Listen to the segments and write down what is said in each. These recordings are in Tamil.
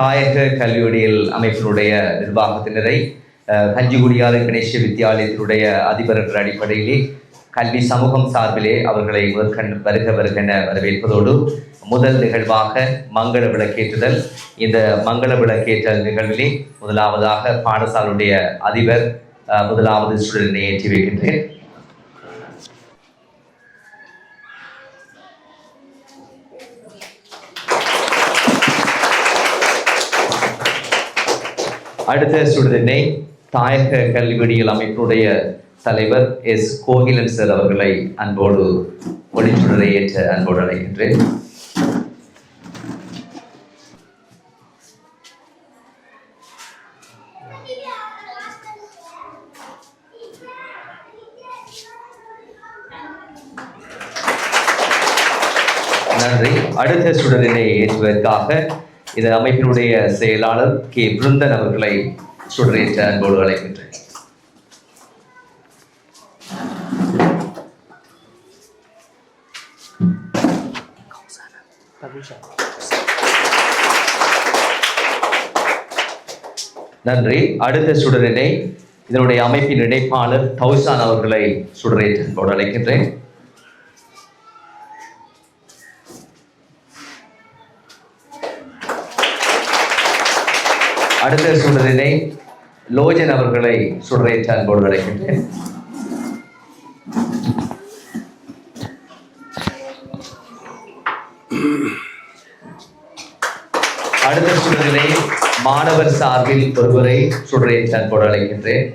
தாயக கல்வியுடையல் அமைப்பினுடைய நிர்வாகத்தினரை கஞ்சிகுடியாறு கணேச வித்தியாலயத்தினுடைய அதிபர் என்ற அடிப்படையிலே கல்வி சமூகம் சார்பிலே அவர்களை வருகென வரவேற்பதோடு முதல் நிகழ்வாக மங்கள விளக்கேற்றுதல். இந்த மங்கள விளக்கேற்றல் நிகழ்விலே முதலாவதாக பாடசாலையுடைய அதிபர் முதலாவது ஸ்டூடெண்டை ஏற்றி வைக்கின்றேன். அடுத்த ஸ்டூடெண்டை தாயக கல்வியியல் அமைப்பினுடைய தலைவர் எஸ் கோகிலன் சார் அவர்களை அன்போடு ஒளிச்சுடரை ஏற்ற அன்போடு அழைக்கின்றேன். நன்றி. அடுத்த ஸ்டூடெண்டை ஏற்றுவதற்காக இந்த அமைப்பினுடைய செயலாளர் கே பிருந்தன் அவர்களை சுடரேற்ற அன்போடு அழைக்கின்றேன். நன்றி. அடுத்த சுடரினை இதனுடைய அமைப்பின் இணைப்பாளர் தௌசான் அவர்களை சுடரேற்ற அன்போடு அழைக்கின்றேன். அடுத்த சுடரினை லோஜன் அவர்களை சுடரேற்ற அன்போடு அழைக்கின்றேன். அடுத்த சுடரினை மாணவர் சார்பில் ஒருவரை சுடரேற்ற அன்போடு அழைக்கின்றேன்.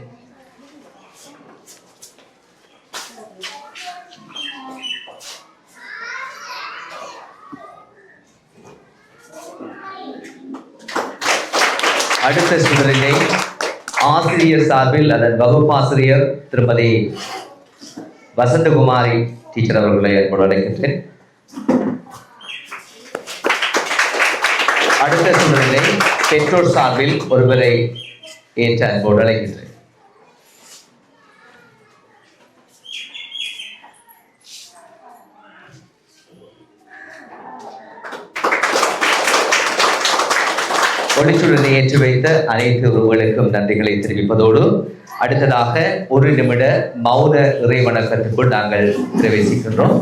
அடுத்த சுடரினை ஆசிரியர் சார்பில் அதன் வகுப்பாசிரியர் திருமதி வசந்தகுமாரி டீச்சர் அவர்களை அன்போடு அழைக்கின்றேன். அடுத்த சுடரினை பெற்றோர் சார்பில் ஒருவரை ஏற்ற அன்போடு அழைக்கின்றேன். ஒளிச்சுடரை ஏற்றி வைத்த அனைத்து உறவுகளுக்கும் நன்றிகளை தெரிவிப்பதோடு அடுத்ததாக ஒரு நிமிட மௌன இறைவணக்கத்திற்குள் நாங்கள் பிரவேசிக்கின்றோம்.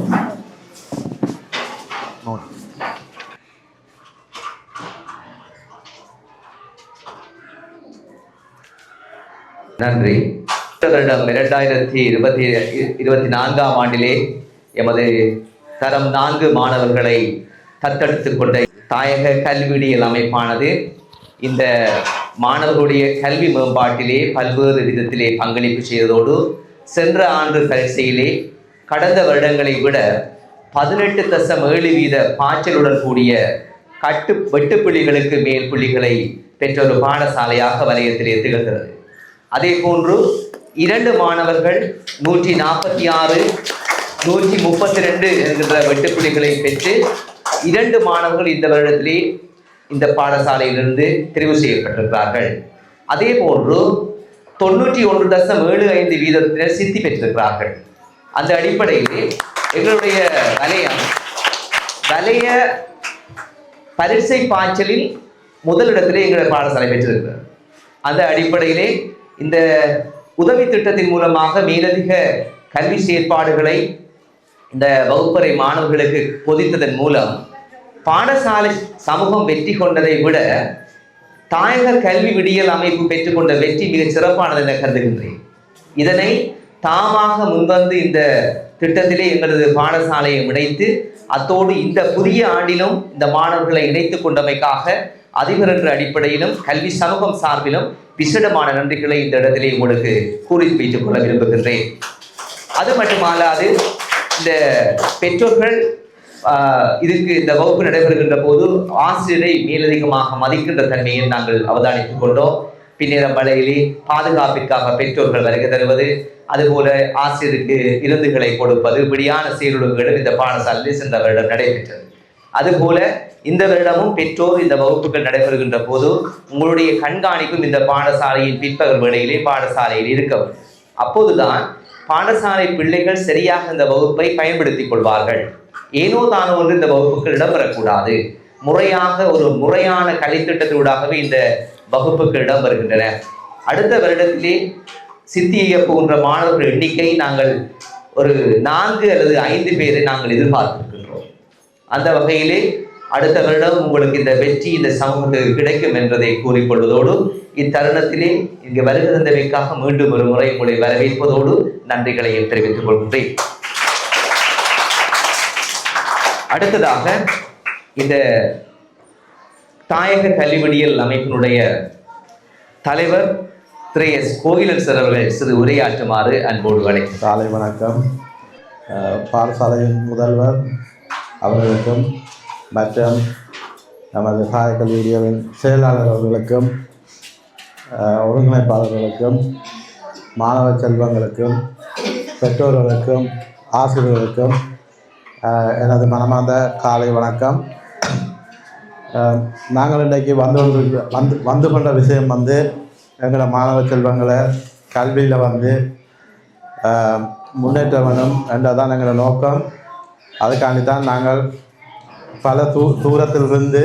நன்றி. வருடம் 2024 ஆண்டிலே எமது தரம் 4 மாணவர்களை தத்தெடுத்துக் கொண்ட தாயக கல்வியியல் அமைப்பானது இந்த மாணவர்களுடைய கல்வி மேம்பாட்டிலே பல்வேறு விதத்திலே பங்களிப்பு செய்ததோடு சென்ற ஆண்டு பரீட்சையிலே கடந்த வருடங்களை விட 18.7% பாய்ச்சலுடன் கூடிய வெட்டுப்புள்ளிகளுக்கு மேல் புள்ளிகளை பெற்ற ஒரு பாடசாலையாக வலயத்திலே திகழ்கிறது. அதே போன்று 2 மாணவர்கள் 146, 132 என்கின்ற வெட்டுப்புள்ளிகளை பெற்று 2 மாணவர்கள் இந்த வருடத்திலே இந்த பாடசாலையிலிருந்து தெரிவு செய்யப்பட்டிருக்கிறார்கள். அதே போன்று 91.75% சித்தி பெற்றிருக்கிறார்கள். அந்த அடிப்படையிலே எங்களுடைய வலய பரீட்சை பாய்ச்சலில் முதலிடத்திலே எங்களுடைய பாடசாலை பெற்றிருக்கிறது. அந்த அடிப்படையிலே இந்த உதவி திட்டத்தின் மூலமாக மேலதிக கல்வி செயற்பாடுகளை இந்த வகுப்பறை மாணவர்களுக்கு பொதித்ததன் மூலம் பாடசாலை சமூகம் வெற்றி கொண்டதை விட தாயக கல்வி விடியல் அமைப்பு பெற்றுக்கொண்ட வெற்றி மிக சிறப்பானது என கருதுகின்றேன். இதனை தாமாக முன்வந்து இந்த திட்டத்திலே எங்களது பாடசாலையை இணைத்து அத்தோடு இந்த புதிய ஆண்டிலும் இந்த மாணவர்களை இணைத்துக் கொண்டமைக்காக அதிபர் என்ற அடிப்படையிலும் கல்வி சமூகம் சார்பிலும் விசேடமான நன்றிகளை இந்த இடத்திலே உங்களுக்கு கூறி வைத்துக் கொள்ள விரும்புகின்றேன். அது மட்டுமல்லாது இந்த பெற்றோர்கள் இதுக்கு இந்த வகுப்பு நடைபெறுகின்ற போது ஆசிரியரை மேலதிகமாக மதிக்கின்ற தன்மையை நாங்கள் அவதானித்துக் கொண்டோம். பின்னிற மழையிலே பாதுகாப்பிற்காக பெற்றோர்கள் வருகை தருவது, அதுபோல ஆசிரியருக்கு விருந்துகளை கொடுப்பது, இப்படியான செயலொழுங்குகளும் இந்த பாடசாலையில் சென்ற வருடம் நடைபெற்றது. அதுபோல இந்த வருடமும் பெற்றோர் இந்த வகுப்புகள் நடைபெறுகின்ற போது உங்களுடைய கண்காணிப்பும் இந்த பாடசாலையின் பிற்பகல் வேளையிலே பாடசாலையில் இருக்கவும், அப்போதுதான் பாடசாலை பிள்ளைகள் சரியாக இந்த வகுப்பை பயன்படுத்திக் கொள்வார்கள். ஏனோ தானோ ஒன்று இந்த வகுப்புகள் இடம்பெறக்கூடாது. முறையாக ஒரு முறையான கலைத்திட்டத்தினூடாகவே இந்த வகுப்புகள் இடம் வருகின்றன. அடுத்த வருடத்திலே சித்தியை போன்ற மாணவர்கள் எண்ணிக்கை நாங்கள் ஒரு 4 அல்லது 5 பேரை நாங்கள் எதிர்பார்த்திருக்கின்றோம். அந்த வகையிலே அடுத்த வருடம் உங்களுக்கு இந்த வெற்றி இந்த சமூகத்துக்கு கிடைக்கும் என்பதை கூறிக்கொள்வதோடு இத்தருணத்திலே இங்கு வருகிறதற்காக மீண்டும் ஒரு முறை உங்களை வரவேற்பதோடு நன்றிகளையும் தெரிவித்துக் கொள்கின்றேன். அடுத்ததாக இந்த தாயக கல்விவிடியல் அமைப்பினுடைய தலைவர் திரு எஸ். கோகிலன் சார் அவர்கள் சிறு உரையாற்றுமாறு அன்போடு அழைக்கிறேன். காலை வணக்கம். பாடசாலையின் முதல்வர் அவர்களுக்கும் மற்றும் நமது தாயக கல்விவிடியலின் செயலாளர் அவர்களுக்கும் ஒருங்கிணைப்பாளர்களுக்கும் மாணவ செல்வங்களுக்கும் பெற்றோர்களுக்கும் ஆசிரியர்களுக்கும் எனது மனமார்ந்த காலை வணக்கம். நாங்கள் இன்றைக்கு வந்து கொண்ட விஷயம் எங்களோட மாணவ செல்வங்களை கல்வியில் முன்னேற்ற வேணும் என்றதான் எங்களோட நோக்கம். அதுக்காண்டி தான் நாங்கள் பல தூரத்திலிருந்து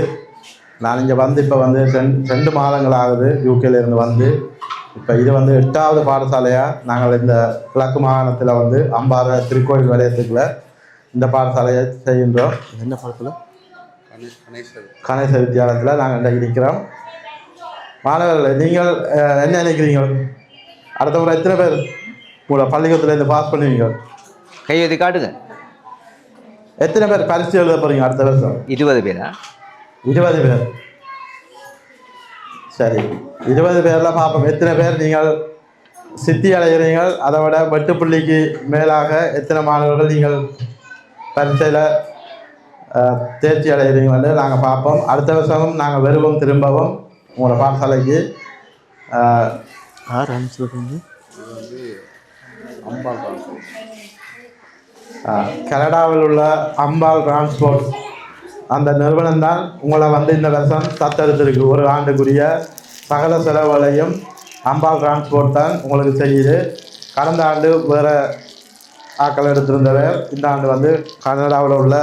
நான் இங்கே இப்போ 2 மாதங்கள் ஆகுது யூகேலேருந்து இப்போ இது 8வது பாடசாலையாக நாங்கள் இந்த கிழக்கு மாகாணத்தில் அம்பாறை திருக்கோயில் வலயத்துக்குள்ள இந்த பாடசாலையை செய்கின்றோம். என்ன பாடத்தில்? கணேச வித்தியாலயத்தில் நாங்கள் இன்றைக்கு நிற்கிறோம். மாணவர்கள் நீங்கள் என்ன நினைக்கிறீங்க? அடுத்த முறை எத்தனை பேர் உங்களை பள்ளிக்கூடத்தில் இருந்து பாஸ் பண்ணுவீங்க? கையெழுதி காட்டுங்க. எத்தனை பேர் பரிசு எழுத போகிறீங்க அடுத்த வருஷம்? 20 பேரா? 20 பேர். சரி, 20 பேரில் பார்ப்போம் எத்தனை பேர் நீங்கள் சித்தி அடைகிறீங்க. அதை விட 8 புள்ளிக்கு மேலாக எத்தனை மாணவர்கள் நீங்கள் பரீட்சையில் தேர்ச்சி அடைகிறீங்க நாங்கள் பார்ப்போம். அடுத்த வருஷமும் நாங்கள் வருவோம் திரும்பவும் உங்களோட பாடசாலைக்கு. கனடாவில் உள்ள அம்பாள் டிரான்ஸ்போர்ட் அந்த நிறுவனம் தான் உங்களை இந்த வருஷம் தத்தெடுத்திருக்கு. ஒரு ஆண்டுக்குரிய சகல செலவுகளையும் அம்பாள் டிரான்ஸ்போர்ட் தான் உங்களுக்கு செய்யுது. கடந்த ஆண்டு வேறு ஆக்கள் எடுத்திருந்தவர், இந்த ஆண்டு கனடாவில் உள்ள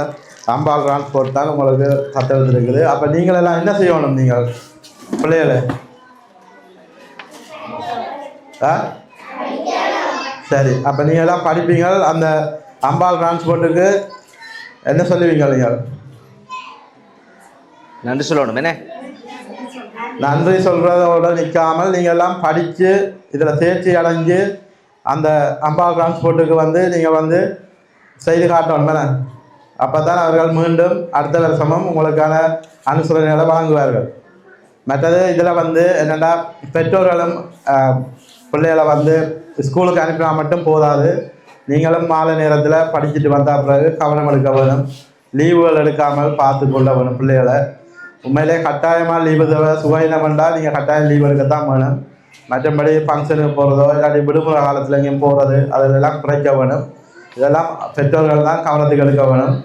அம்பாள் டிரான்ஸ்போர்ட் தான் உங்களுக்கு தத்தெடுத்திருக்குது. அப்போ நீங்களெல்லாம் என்ன செய்யணும்? நீங்கள் பிள்ளைகளை சரி, அப்போ நீங்கள்லாம் படிப்பீங்க. அந்த அம்பாள் டிரான்ஸ்போர்ட்டுக்கு என்ன சொல்லுவீங்க? நீங்கள் நன்றி சொல்லணும். என்ன நன்றி சொல்கிறதோட நிற்காமல் நீங்கள் எல்லாம் படித்து இதில் தேர்ச்சி அடைஞ்சு அந்த அம்பாள் டிரான்ஸ்போர்ட்டுக்கு நீங்கள் செய்து காட்டணும். என்ன அப்போ தான் அவர்கள் மீண்டும் அடுத்த வருஷமும் உங்களுக்கான அனுசரணைகளை வழங்குவார்கள். மற்றது இதில் என்னென்னா பெற்றோர்களும் பிள்ளைகளை ஸ்கூலுக்கு அனுப்பினா மட்டும் போதாது. நீங்களும் மாலை நேரத்தில் படிச்சுட்டு வந்தால் பிறகு கவனம் எடுக்க வேணும். லீவுகள் எடுக்காமல் பார்த்து கொள்ள வேணும் பிள்ளைகளை. உண்மையிலே கட்டாயமாக லீவு தேவை. சுகையினம் வேண்டாம், நீங்கள் கட்டாயம் லீவ் எடுக்கத்தான் வேணும். மற்றபடி ஃபங்க்ஷனுக்கு போகிறதோ இல்லாட்டி விடுமுறை காலத்தில் எங்கேயும் போகிறது அதெல்லாம் குறைக்க வேணும். இதெல்லாம் பெற்றோர்கள் தான் கவனத்துக்கு எடுக்க வேணும்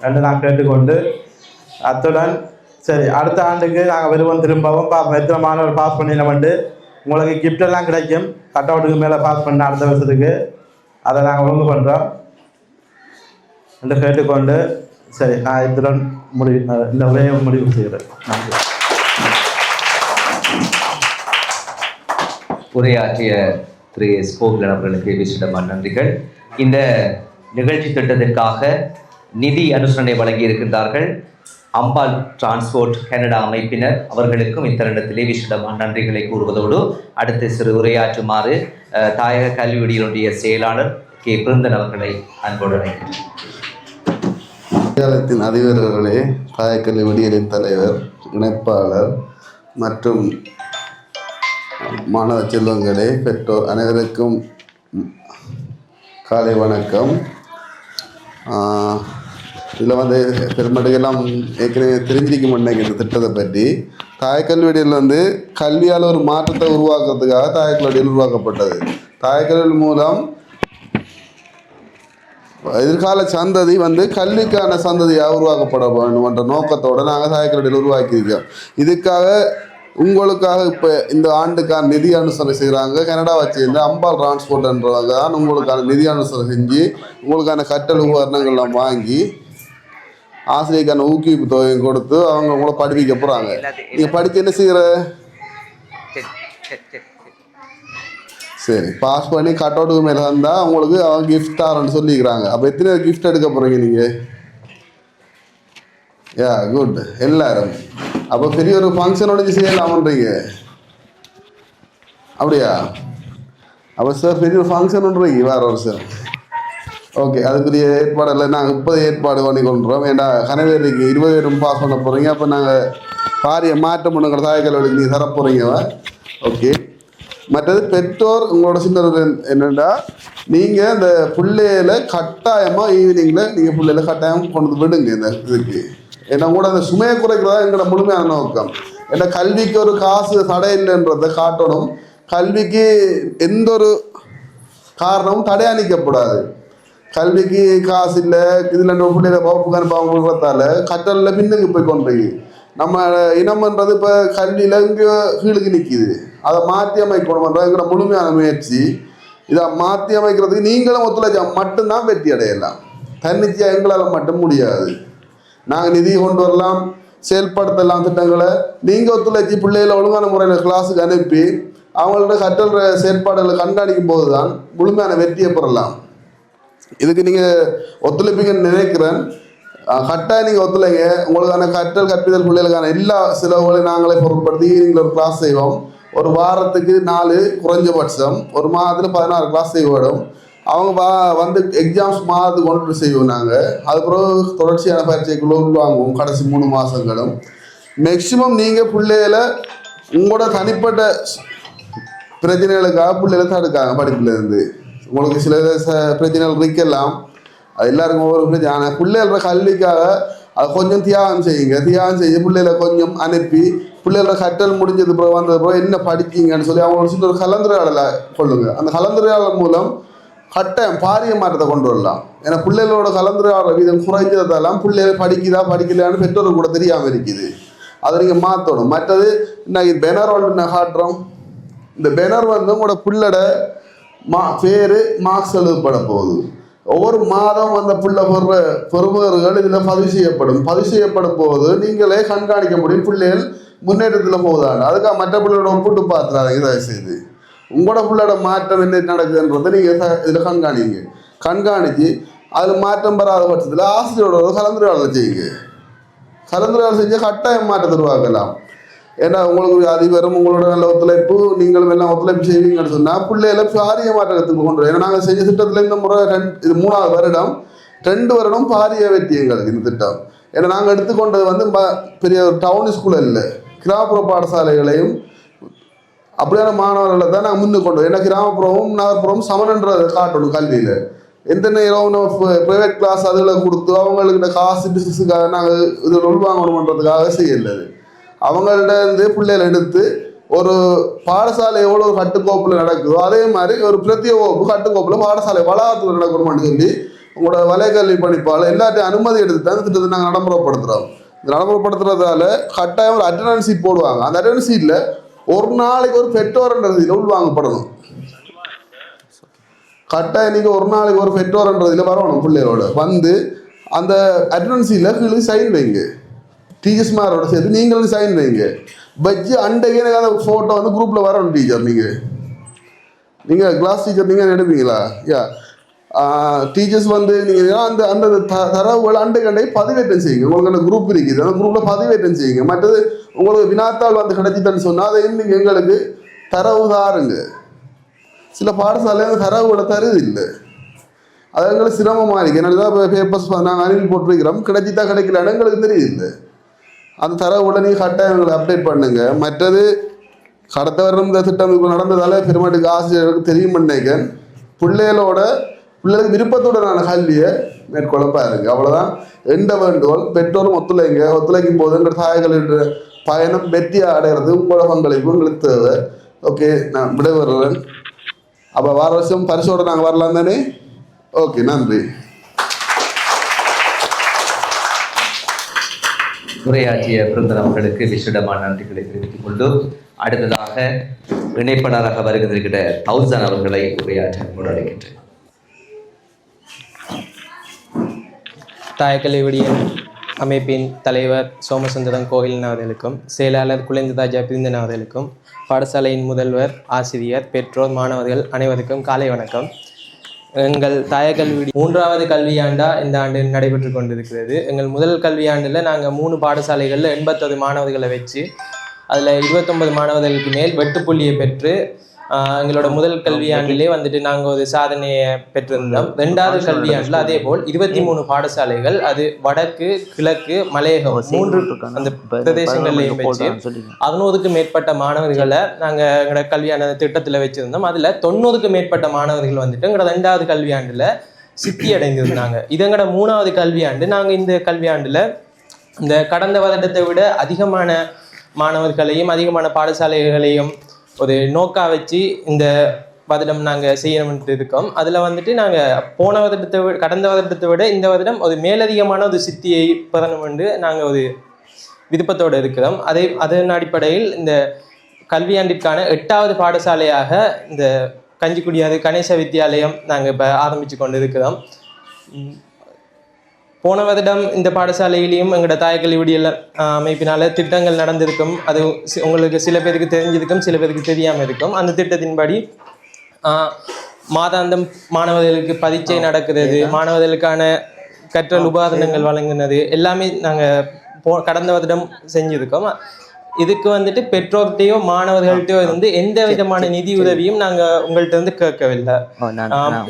என்று நான் கேட்டுக்கொண்டு, அத்துடன் சரி அடுத்த ஆண்டுக்கு நாங்கள் வருவோம் திரும்பவும் எத்தனை மாணவர் பாஸ் பண்ணினோம்ட்டு உங்களுக்கு கிஃப்டெல்லாம் கிடைக்கும். கட் அவுட்டுக்கு மேலே பாஸ் பண்ண அடுத்த வருஷத்துக்கு அதை நாங்கள் ஒழுங்கு பண்ணுறோம் என்று கேட்டுக்கொண்டு, சரி நான் இத்துடன் இந்த உரையை முடிவு செய்கிறேன். நன்றி. உரையாற்றிய திரு எஸ். கோகிலன் அவர்களுக்கு விசேடமான நன்றிகள். இந்த நிகழ்ச்சி திட்டத்திற்காக நிதி அனுசரணை வழங்கி இருக்கின்றார்கள் அம்பாள் டிரான்ஸ்போர்ட் கனடா அமைப்பினர். அவர்களுக்கும் இத்தருணத்திலே விசேடமான நன்றிகளை கூறுவதோடு அடுத்து சிறு உரையாற்றுமாறு தாயக கல்வியுடைய செயலாளர் கே. பிருந்தன் அவர்களை அன்போடு அழைக்கிறேன். வித்தியாலயத்தின் அதிபர்களே, தாயக கல்வி விடியலின் தலைவர், இணைப்பாளர் மற்றும் மாணவ செல்வங்களே, பெற்றோர் அனைவருக்கும் காலை வணக்கம். இதில் பெருமட்டுக்கெல்லாம் ஏற்கனவே தெரிஞ்சிக்க மாட்டேங்க இந்த திட்டத்தை பற்றி. தாயக கல்வியடியில் கல்வியால் ஒரு மாற்றத்தை உருவாக்குறதுக்காக தாயக கல்வியல் உருவாக்கப்பட்டது. தாயக கல்வி மூலம் எதிர்கால சந்ததி கல்விக்கான சந்ததியாக உருவாக்கப்பட வேண்டும் என்ற நோக்கத்தோடு நாங்கள் தாயக கல்வியல் உருவாக்கியிருக்கோம். இதுக்காக உங்களுக்காக இப்போ இந்த ஆண்டுக்கான நிதி அனுசரணை செய்கிறாங்க. கனடாவை சேர்ந்த அம்பாள் டிரான்ஸ்போர்ட்ன்றவங்க தான் உங்களுக்கான நிதி அனுசரணை செஞ்சு உங்களுக்கான கற்றல் உபகரணங்கள்லாம் வாங்கி ஆசிரியருக்கான ஊக்குவிப்பு தொகையும் கொடுத்து அவங்க உங்களை படிப்பிக்க போகிறாங்க. நீங்கள் படித்து என்ன செய்கிற? சரி, பாஸ் பண்ணி கட் அவுட்டுக்கு மேலே வந்தால் உங்களுக்கு அவங்க கிஃப்ட் தரேன்னு சொல்லிக்கிறாங்க. அப்போ எத்தனை கிஃப்ட் எடுக்க போகிறீங்க நீங்கள்? யா குட், எல்லாரும். அப்போ பெரிய ஒரு ஃபங்க்ஷன் உடஞ்சி செய்யலாமன்றீங்க, அப்படியா? அப்போ சார் பெரிய ஒரு ஃபங்க்ஷன் ஒன்றுறீங்க வேறு வருஷம். ஓகே, அதுக்குரிய ஏற்பாடெல்லாம் நாங்கள் 30 ஏற்பாடு பண்ணி கொண்டுறோம். ஏன்னா கனவேரிக்கு 20 பேரும் பாஸ் பண்ண போகிறீங்க. அப்போ நாங்கள் பாரிய மாற்றம் பண்ணுங்கிற தாய்க்கல்விக்கு நீங்கள் தர போகிறீங்க. ஓகே, மற்றது பெற்றோர் உங்களோட சின்ன என்னென்னா, நீங்கள் இந்த பிள்ளைகளை கட்டாயமாக ஈவினிங்கில் நீங்கள் பிள்ளைகளை கட்டாயம் கொண்டு விடுங்க இந்த இதுக்கு. ஏன்னா கூட அந்த சுமையை குறைக்கிறதா எங்களோட முழுமையான நோக்கம். ஏன்னா கல்விக்கு ஒரு காசு தடை இல்லைன்றதை காட்டணும். கல்விக்கு எந்த ஒரு காரணமும் தடையாக நிற்கக்கூடாது. கல்விக்கு காசு இல்லை, இதில் பிள்ளைகளை வகுப்புக்கான பாவங்கிறதால கற்றலில் பின்னுக்கு போய் கொண்டிருக்கு. நம்ம இனம்ன்றது இப்போ கல்வியில் இங்கே கீழுக்கு நிற்கிது. அதை மாற்றி அமைக்கணும்ன்றதுங்கிற முழுமையான முயற்சி. இதை மாற்றி அமைக்கிறதுக்கு நீங்களும் ஒத்துழைச்சா மட்டும்தான் வெற்றி அடையலாம். தன்னிச்சையாக எங்களால் மட்டும் முடியாது. நாங்கள் நிதி கொண்டு வரலாம், செயல்படுத்தலாம் திட்டங்களை. நீங்கள் ஒத்துழைச்சி பிள்ளைகளை ஒழுங்கான முறையில் கிளாஸுக்கு அனுப்பி அவங்களோட கற்றல் செயற்பாடுகளை கண்காணிக்கும் போது தான் முழுமையான வெற்றியை பெறலாம். இதுக்கு நீங்கள் ஒத்துழைப்பீங்கன்னு நினைக்கிறேன். கட்டாயம் நீங்கள் ஒத்துழைங்க. உங்களுக்கான கற்றல் கற்பித்தல் பிள்ளைகளுக்கான எல்லா செலவுகளையும் நாங்களே பொருட்படுத்தி நீங்கள் ஒரு கிளாஸ் செய்வோம். ஒரு வாரத்துக்கு 4 குறைஞ்சபட்சம், ஒரு மாதத்தில் 16 கிளாஸ் செய்வோம். அவங்க வந்து எக்ஸாம்ஸ் மாதத்துக்கு கொண்டு செய்வோம் நாங்கள். அதுக்கப்புறம் தொடர்ச்சியான பரீட்சைக்குள்ள உள்வாங்குவோம் கடைசி 3 மாதங்களும். மேக்சிமம் நீங்கள் பிள்ளைகளை உங்களோட தனிப்பட்ட பிரச்சனைகளுக்காக பிள்ளைகளை தடுக்காங்க படிப்புலேருந்து. உங்களுக்கு சில பிரச்சனைகள் இருக்கலாம், அது எல்லாருக்கும் ஒவ்வொரு பிரச்சனை. ஆனால் பிள்ளைகளோட கல்விக்காக அதை கொஞ்சம் தியாகம் செய்யுங்க. தியாகம் செய்ய பிள்ளைகளை கொஞ்சம் அனுப்பி பிள்ளைகளோட கற்றல் முடிஞ்சது பிறகு வந்தது பிறகு என்ன படிச்சிங்கன்னு சொல்லி அவங்களோட சின்ன ஒரு கலந்துரையாடலை கொள்ளுங்க. அந்த கலந்துரையாடல் மூலம் கட்டாயம் பாரிய மாற்றத்தை கொண்டு வரலாம். ஏன்னா பிள்ளைகளோட கலந்துரையாடல் வீதம் குறைஞ்சதெல்லாம் பிள்ளைகள் படிக்குதா படிக்கலான்னு பெற்றோருக்கு கூட தெரியாமல் இருக்குது. அதை நீங்கள் மாற்றணும். மற்றது இன்னைக்கு பேனர் ஒன்று காட்டுறோம். இந்த பேனர் வந்து உங்களோட பிள்ளோட பேர் மார்க்ஸ் எழுதப்பட போகுது. ஒவ்வொரு மாதம் அந்த பிள்ளை போடுற பெறுபவர்கள் இதில் பதிவு செய்யப்படும் போது நீங்களே கண்காணிக்க முடியும் பிள்ளைகள் முன்னேற்றத்தில் போகுதாங்க. அதுக்காக மற்ற பிள்ளையோட ஒப்பிட்டு பார்த்துறாங்க. இதை செய்து உங்களோட பிள்ளையோட மாற்றம் என்ன நடக்குதுன்றதை நீங்கள் இதில் கண்காணித்து அதில் மாற்றம் பெறாத பட்சத்தில் ஆசிரியரோட கலந்துரையாடல் செய்யுங்க. கலந்துரையாடல் செஞ்சால் கட்டாயம் மாற்றத்தை உருவாக்கலாம். ஏன்னா உங்களுக்கு அதிபரும் உங்களோட நல்ல ஒத்துழைப்பு, நீங்களும் எல்லாம் ஒத்துழைப்பு செய்வீங்கன்னு சொன்னால் பிள்ளைகளை பாரிய மாற்றத்துக்கு கொண்டு வரும். ஏன்னா நாங்கள் செஞ்ச திட்டத்தில் இந்த முறை இது 3ஆவது வருடம், 2 வருடம் பாரிய வெற்றி எங்களுக்கு இந்த திட்டம். ஏன்னா நாங்கள் எடுத்துக்கொண்டது வந்து பெரிய ஒரு டவுன் ஸ்கூல் இல்லை, கிராமப்புற பாடசாலைகளையும் அப்படியான மாணவர்களை தான் நாங்கள் முன்னுக்கு கொண்டு வரோம். ஏன்னா கிராமப்புறமும் நகர்ப்புறமும் சமன்ன்றதை காட்டணும். கல்வியில் எந்த நேரம் ப்ரைவேட் கிளாஸ் அதில் கொடுத்து அவங்களுக்கு காசு பிஸ்னஸுக்காக நாங்கள் இதில் உள்வாங்கணுன்றதுக்காக செய்யலை. அவங்கள்ட்ட இருந்து பிள்ளைகளை எடுத்து ஒரு பாடசாலை எவ்வளோ ஒரு கட்டுக்கோப்பில் நடக்குதோ அதே மாதிரி ஒரு பிரத்யேக வகுப்பு கட்டுக்கோப்பில் பாடசாலை வளாகத்தில் நடக்கணும்னு சொல்லி உங்களோட வலைக்கல்வி பணிப்பால் எல்லாத்தையும் அனுமதி எடுத்து தான் திட்டத்தை நாங்கள் நடைமுறைப்படுத்துகிறோம். இந்த நடைமுறைப்படுத்துறதால கட்டாயம் ஒரு அட்டண்டன்ஸ் சீட் போடுவாங்க. அந்த அட்டண்டன்ஸ் சீட்டில் ஒரு நாளைக்கு ஒரு பெற்றோர்ன்றதில் உள்வாங்கப்படணும். கட்டாயம் நீங்கள் ஒரு நாளைக்கு ஒரு பெற்றோர்ன்றதில் வரணும். பிள்ளைகளோட வந்து அந்த அட்டண்டன்ஸ் சீட்டில் கீழே சைன் வைங்க. டீச்சர்ஸ்மாரோட சேர்த்து நீங்களும் சைன் வைங்க. பட்ஜெட் அன்றைக்கு எனக்கு அந்த ஃபோட்டோ வந்து குரூப்பில் வரணும். டீச்சர் நீங்கள் கிளாஸ் டீச்சர் நீங்கள் எடுப்பீங்களா? டீச்சர்ஸ் வந்து நீங்கள் அந்த அந்த தரவுகள் அன்றைக்கு பதிவேற்றம் செய்யுங்க. உங்களுக்கு அந்த குரூப் இருக்குது, அந்த குரூப்பில் பதிவேற்றம் செய்யுங்க. மற்றது உங்களுக்கு வினாத்தாள் வந்து கிடைச்சிட்டேன்னு சொன்னால் அதை நீங்கள் எங்களுக்கு தரவு தாருங்க. சில பாடசாலை அந்த தரவுகளை தருது இல்லை, அது எங்களுக்கு சிரமமாக இருக்குது. என்னால் தான் பேப்பர்ஸ் நாங்கள் அனுப்பி போட்டிருக்கிறோம், கிடைச்சிட்டா கிடைக்கல எங்களுக்கு தெரியுது. அந்த தரவுகளை நீங்கள் கட்டாயம் எங்களை அப்டேட் பண்ணுங்க. மற்றது கடத்த வருடம் இந்த திட்டம் இப்போ நடந்ததால் பெருமாட்டுக்கு ஆசிரியர்களுக்கு தெரியும் நினைக்கிறேன். பிள்ளைகளுக்கு விருப்பத்துடனான கல்வியை மேற்கொள்ள பாருங்க. அவ்வளோதான் எந்த வேண்டுகோள். பெற்றோரும் ஒத்துழைக்கும் போது எங்கள் தாய்களின் பயணம் வெற்றி அடைகிறது உங்களோட பங்களிப்பு உங்களுக்கு தேவை. ஓகே, நான் விடைபெறுறேன். அப்போ வார வருஷம் பரிசோடு நாங்கள் வரலாம் தானே? ஓகே, நன்றி. உரையாற்றிய பிருந்தன் அவர்களுக்கு விசேடமான நன்றிகளை தெரிவித்துக் கொண்டு அடுத்ததாக இணைப்பாளராக வருகின்ற தௌசன் அவர்களை உரையாற்ற அழைக்கின்றேன். தாயக்கலை விடிய அமைப்பின் தலைவர் சோமசுந்தரம் கோகிலன் அவர்களுக்கும், செயலாளர் குலேந்திரராஜா பிரிந்தன் அவர்களுக்கும், பாடசாலையின் முதல்வர், ஆசிரியர், பெற்றோர், மாணவர்கள் அனைவருக்கும் காலை வணக்கம். எங்கள் தாய கல்வி 3வது கல்வியாண்டா இந்த ஆண்டு நடைபெற்று கொண்டிருக்கிறது. எங்கள் முதல் கல்வியாண்டில் நாங்கள் 3 பாடசாலைகளில் 81 மாணவர்களை வச்சு அதில் 29 மாணவர்களுக்கு மேல் வெட்டுப்புள்ளியை பெற்று எங்களோட முதல் கல்வியாண்டிலே வந்துட்டு நாங்கள் ஒரு சாதனையை பெற்றிருந்தோம். 2வது கல்வியாண்டில் அதே போல் 23 பாடசாலைகள், அது வடக்கு, கிழக்கு, மலையகம் 3 அந்த பிரதேசங்கள்லையும் வச்சு 600க்கும் மேற்பட்ட மாணவர்களை நாங்கள் எங்களோட கல்வியான திட்டத்தில் வச்சுருந்தோம். அதில் 90க்கும் மேற்பட்ட மாணவர்கள் வந்துட்டு எங்களோட 2வது கல்வியாண்டில் சித்தி அடைந்திருந்தாங்க. இது எங்களோட 3வது கல்வியாண்டு. நாங்கள் இந்த கல்வியாண்டில் இந்த கடந்த வருடத்தை விட அதிகமான மாணவர்களையும் அதிகமான பாடசாலைகளையும் ஒரு நோக்கா வச்சு இந்த வருடம் நாங்கள் செய்யணும்ட்டு இருக்கோம். அதில் வந்துட்டு நாங்கள் கடந்த வருடத்தை விட இந்த வருடம் ஒரு மேலதிகமான ஒரு சித்தியை பெறணும் என்று நாங்கள் ஒரு விருப்பத்தோடு இருக்கிறோம். அதன் அடிப்படையில் இந்த கல்வியாண்டிற்கான 8வது பாடசாலையாக இந்த கஞ்சிக்குடியாறு கணேச வித்தியாலயம் நாங்கள் இப்போ ஆரம்பித்து கொண்டு இருக்கிறோம். போன வருடம் இந்த பாடசாலையிலையும் எங்களோட தாயக்கல்வி விடியல் அமைப்பினால் திட்டங்கள் நடந்திருக்கும். அது உங்களுக்கு சில பேருக்கு தெரிஞ்சிருக்கும், சில பேருக்கு தெரியாமல் இருக்கும். அந்த திட்டத்தின்படி மாதாந்தம் மாணவர்களுக்கு பரீட்சை நடக்கிறது, மாணவர்களுக்கான கற்றல் உபகரணங்கள் வழங்கினது எல்லாமே நாங்கள் கடந்த வருடம் செஞ்சுருக்கோம். இதுக்கு வந்துட்டு பெற்றோர்கிட்டையோ மாணவர்கள்ட்டையோ இருந்து எந்த விதமான நிதி உதவியும் நாங்கள் உங்கள்கிட்ட இருந்து கேட்கவில்லை.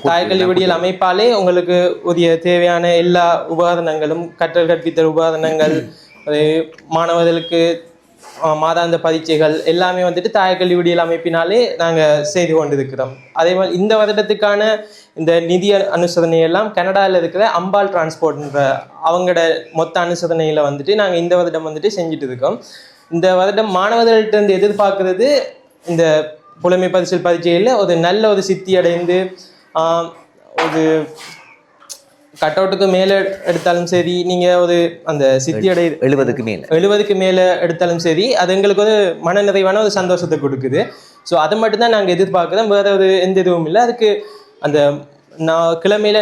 தாயக்கல்வி விடியல் அமைப்பாலே உங்களுக்கு உரிய தேவையான எல்லா உபகரணங்களும், கற்றல் கற்பித்தல் உபகரணங்கள், மாணவர்களுக்கு மாதாந்த பரீட்சைகள் எல்லாமே வந்துட்டு தாயக்கல்வி விடியல் அமைப்பினாலே நாங்கள் செய்து கொண்டிருக்கிறோம். அதே மாதிரி இந்த வருடத்துக்கான இந்த நிதி அனுசரணையெல்லாம் கனடாவில் இருக்கிற அம்பாள் டிரான்ஸ்போர்ட்ன்ற அவங்களோட மொத்த அனுசரணையில் வந்துட்டு நாங்கள் இந்த வருடம் வந்துட்டு செஞ்சுட்டு இருக்கோம். இந்த வருடம் மாணவர்கள்ட்ட இருந்து எதிர்பார்க்கறது இந்த புலமை பரிசில் பரீட்சையில் ஒரு நல்ல ஒரு சித்தி அடைந்து ஒரு கட் அவுட்டுக்கு மேலே எடுத்தாலும் சரி, நீங்கள் ஒரு அந்த சித்தி 70க்கு மேலே எடுத்தாலும் சரி, அது எங்களுக்கு ஒரு மன நிறைவான ஒரு சந்தோஷத்தை கொடுக்குது. ஸோ அதை மட்டும்தான் நாங்கள் எதிர்பார்க்குறோம், வேறு ஒரு எந்த இதுவும் இல்லை. அதுக்கு அந்த கிழமையில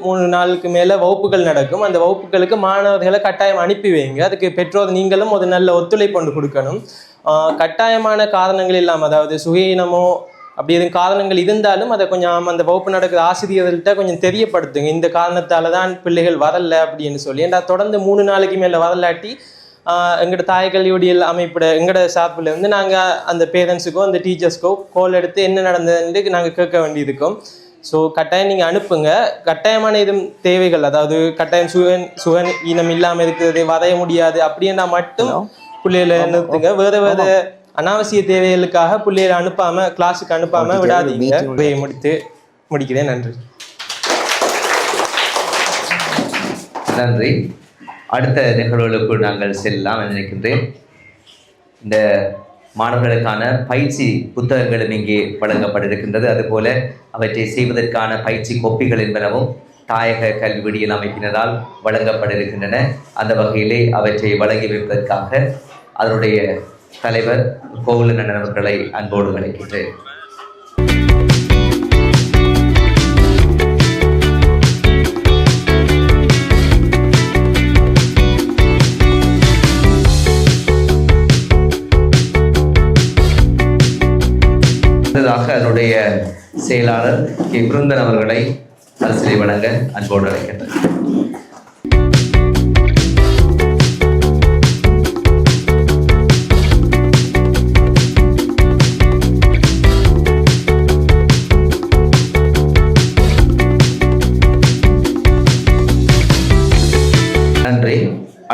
3 நாளுக்கு மேலே வகுப்புகள் நடக்கும். அந்த வகுப்புகளுக்கு மாணவர்களை கட்டாயம் அனுப்பி வைங்க. அதுக்கு பெற்றோர் நீங்களும் ஒரு நல்ல ஒத்துழைப்பு கொண்டு கொடுக்கணும். கட்டாயமான காரணங்கள் இல்லாமல், அதாவது சுயநமோ அப்படி எதுவும் காரணங்கள் இருந்தாலும் அதை கொஞ்சம் அந்த வகுப்பு நடக்கிற ஆசிரியர்கள்ட்ட கொஞ்சம் தெரியப்படுத்துங்க. இந்த காரணத்தால் தான் பிள்ளைகள் வரல அப்படின்னு சொல்லி. ஏன்னா தொடர்ந்து 3 நாளைக்கு மேலே வரலாட்டி எங்களோட தாயக்கல்வி விடியல் அமைப்பிட எங்களோட சார்பில் இருந்து நாங்கள் அந்த பேரண்ட்ஸுக்கோ அந்த டீச்சர்ஸ்க்கோ கால் எடுத்து என்ன நடந்ததுன்னு நாங்கள் கேட்க வேண்டியிருக்கோம். ஸோ கட்டாயம் நீங்கள் அனுப்புங்க. கட்டாயமான எதுவும் தேவைகள், அதாவது கட்டாயம் சுகன் இனம் இல்லாமல் இருக்கிறது, வரைய முடியாது அப்படின்னா மட்டும் பிள்ளைகளை நிறுத்துங்க. வேறு அனாவசிய தேவைகளுக்காக பிள்ளைகளை அனுப்பாமல், கிளாஸுக்கு அனுப்பாமல் விடாதீங்க. முடிக்கிறேன். நன்றி. அடுத்த நிகழ்வுகளுக்கு நாங்கள் செல்லலாம் நினைக்கின்றேன். இந்த மாணவர்களுக்கான பயிற்சி புத்தகங்களும் இங்கே வழங்கப்பட்டிருக்கின்றது. அதுபோல அவற்றை செய்வதற்கான பயிற்சி கோப்பிகள் என்பனவும் தாயக கல்வி விடியல் அமைப்பினரால் வழங்கப்பட்டிருக்கின்றன. அந்த வகையிலே அவற்றை வழங்கி வைப்பதற்காக அதனுடைய தலைவர் கோகுலன் அவர்களை அன்போடு அழைக்கின்றேன். அதனுடைய செயலாளர் கே. பிருந்தன் அவர்களை பரிசிலை வழங்க அன்போடு அழைக்கின்றனர். நன்றி.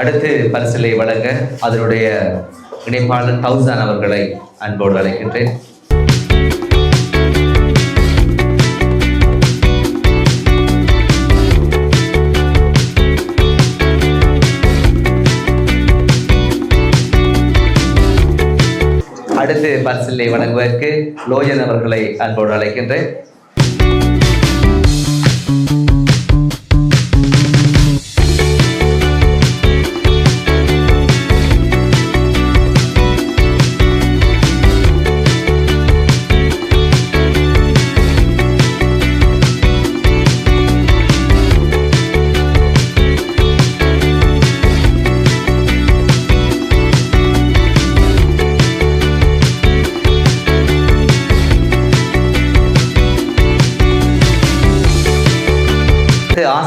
அடுத்து பரிசிலை வழங்க அதனுடைய இணைப்பாளர் தௌசான் அவர்களை அன்போடு அழைக்கின்றேன். அடுத்து பரிசிலை வழங்குவதற்கு லோஜன் அவர்களை அன்போடு அழைக்கின்றேன்.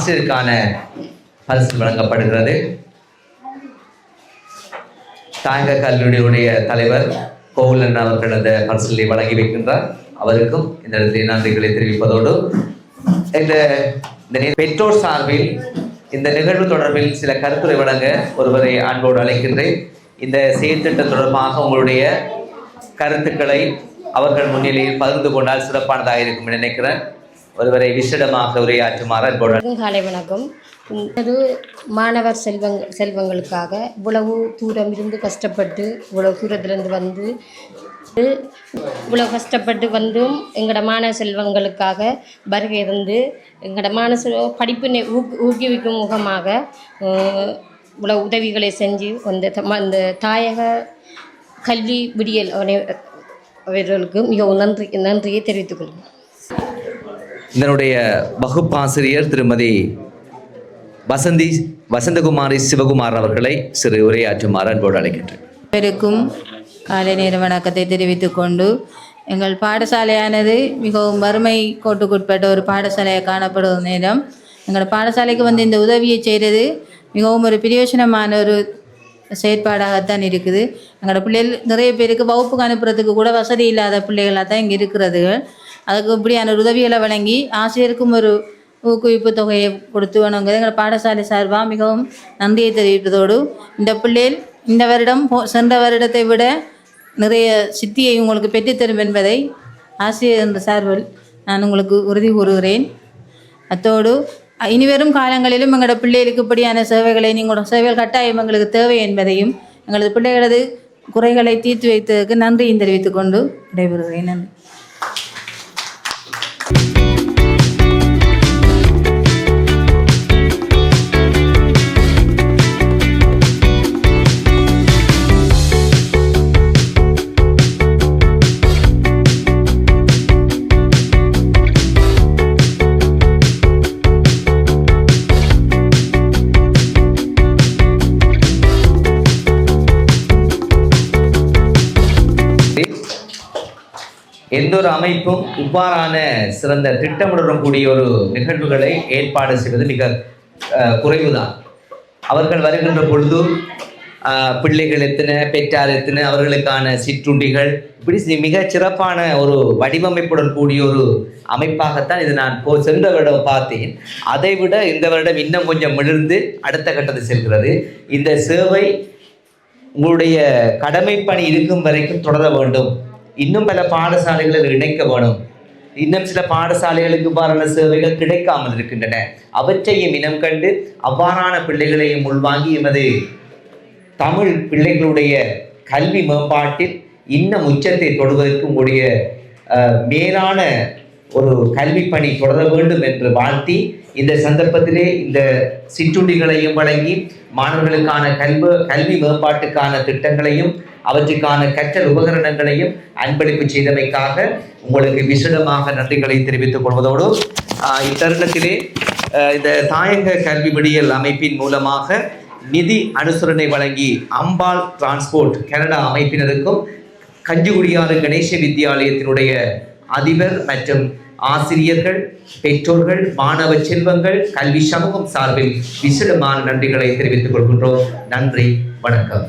ஆசிரியருக்கான பரிசு வழங்கப்படுகிறது. தாயக கல்லூரியுடைய தலைவர் கோகுலன் அவர்கள் அந்த பரிசிலை வழங்கி வைக்கின்றார். அவருக்கும் இந்த இடத்தில் நன்றிகளை தெரிவிப்பதோடு இந்த பெற்றோர் சார்பில் இந்த நிகழ்வு தொடர்பில் சில கருத்துரை வழங்க ஒருவரை அன்போடு அழைக்கின்றேன். இந்த செயற்திட்டம் தொடர்பாக உங்களுடைய கருத்துக்களை அவர்கள் முன்னிலையில் பகிர்ந்து கொண்டால் சிறப்பானதாக இருக்கும் என்று நினைக்கிறேன். ஒருவரை விசேடமாக உரையாற்றுமாறு அன்போடு. காலை வணக்கம். ஒரு மாணவர் செல்வங்களுக்காக இவ்வளவு தூரம் இருந்து கஷ்டப்பட்டு இவ்வளவு தூரத்திலிருந்து வந்து இவ்வளோ கஷ்டப்பட்டு வந்தும் எங்களோட மாணவ செல்வங்களுக்காக வருகை இருந்து எங்களோட மாணவ படிப்பினை ஊக்குவிக்கும் முகமாக இவ்வளோ உதவிகளை செஞ்சு அந்த தாயக கல்வி விடியல் அவர்களுக்கு மிகவும் நன்றியை தெரிவித்துக் கொள்கிறேன். இதனுடைய வகுப்பாசிரியர் திருமதி வசந்தகுமாரி சிவகுமார் அவர்களை சிறு உரையாற்றுமாறு அன்போடு அழைக்கின்றேன். பெருக்கும் காலை நேர வணக்கத்தை தெரிவித்துக் கொண்டு, எங்கள் பாடசாலையானது மிகவும் வறுமை கோட்டுக்குட்பட்ட ஒரு பாடசாலையாக காணப்படும் நேரம் எங்கள் பாடசாலைக்கு வந்து இந்த உதவியை செய்கிறது மிகவும் ஒரு பிரயோஜனமான ஒரு செயற்பாடாகத்தான் இருக்குது. எங்களோட பிள்ளைகள் நிறைய பேருக்கு வகுப்புக்கு அனுப்புறதுக்கு கூட வசதி இல்லாத பிள்ளைகளாக தான் இங்கே இருக்கிறது. அதுக்கு இப்படியான ஒரு உதவிகளை வழங்கி ஆசிரியருக்கும் ஒரு ஊக்குவிப்பு தொகையை கொடுத்து வேணுங்கிறது எங்கள் பாடசாலை சார்பாக மிகவும் நன்றியை தெரிவிப்பதோடு, இந்த பிள்ளைகள் இந்த வருடம் சென்ற வருடத்தை விட நிறைய சித்தியை உங்களுக்கு பெற்றுத்தரும் என்பதை ஆசிரியர் என்ற சார்பில் நான் உங்களுக்கு உறுதி கூறுகிறேன். அத்தோடு இனிவரும் காலங்களிலும் எங்களோட பிள்ளைகளுக்கு இப்படியான சேவைகளை நீங்களோட சேவைகள் கட்டாயம் எங்களுக்கு தேவை என்பதையும் எங்களது பிள்ளைகளது குறைகளை தீர்த்து வைத்ததற்கு நன்றியும் தெரிவித்துக் கொண்டு விடைபெறுகிறேன். நன்றி. எந்த ஒரு அமைப்பும் இவ்வாறான சிறந்த திட்டமிடலும் கூடிய ஒரு நிகழ்வுகளை ஏற்பாடு செய்வது மிக குறைவுதான். அவர்கள் வருகின்ற பொழுது பிள்ளைகள் எத்தனை, பெற்றார் எத்தனை, அவர்களுக்கான சிற்றுண்டிகள், இப்படி மிக சிறப்பான ஒரு வடிவமைப்புடன் கூடிய ஒரு அமைப்பாகத்தான் இது நான் சென்ற வருடம் பார்த்தேன். அதை விட இந்த வருடம் இன்னும் கொஞ்சம் மிளிர்ந்து அடுத்த கட்டத்தை செல்கிறது. இந்த சேவை உங்களுடைய கடமை பணி இருக்கும் வரைக்கும் தொடர வேண்டும். இன்னும் பல பாடசாலைகளில் இணைக்க வேணும். இன்னும் சில பாடசாலைகளுக்கு இவ்வாறான சேவைகள் கிடைக்காமல் இருக்கின்றன. அவற்றையும் இனம் கண்டு அவ்வாறான பிள்ளைகளையும் உள்வாங்கி எமது தமிழ் பிள்ளைகளுடைய கல்வி மேம்பாட்டில் இன்னும் உச்சத்தை தொடுவதற்கு உங்களுடைய மேலான ஒரு கல்வி பணி தொடர வேண்டும் என்று வாழ்த்தி, இந்த சந்தர்ப்பத்திலே இந்த சிற்றுண்டிகளையும் வழங்கி மாணவர்களுக்கான கல்வி மேம்பாட்டுக்கான திட்டங்களையும் அவற்றுக்கான கற்றல் உபகரணங்களையும் அன்பளிப்பு செய்தமைக்காக உங்களுக்கு விசேடமாக நன்றிகளை தெரிவித்துக் கொள்வதோடு, இத்தருணத்திலே இந்த தாயக கல்வி விடியல் அமைப்பின் மூலமாக நிதி அனுசரணை வழங்கி அம்பாள் டிரான்ஸ்போர்ட் கனடா அமைப்பினருக்கும் கஞ்சிகுடியாறு கணேச வித்தியாலயத்தினுடைய அதிபர் மற்றும் ஆசிரியர்கள், பெற்றோர்கள், மாணவ செல்வங்கள், கல்வி சமூகம் சார்பில் விசேடமான நன்றிகளை தெரிவித்துக் கொள்கின்றோம். நன்றி, வணக்கம்.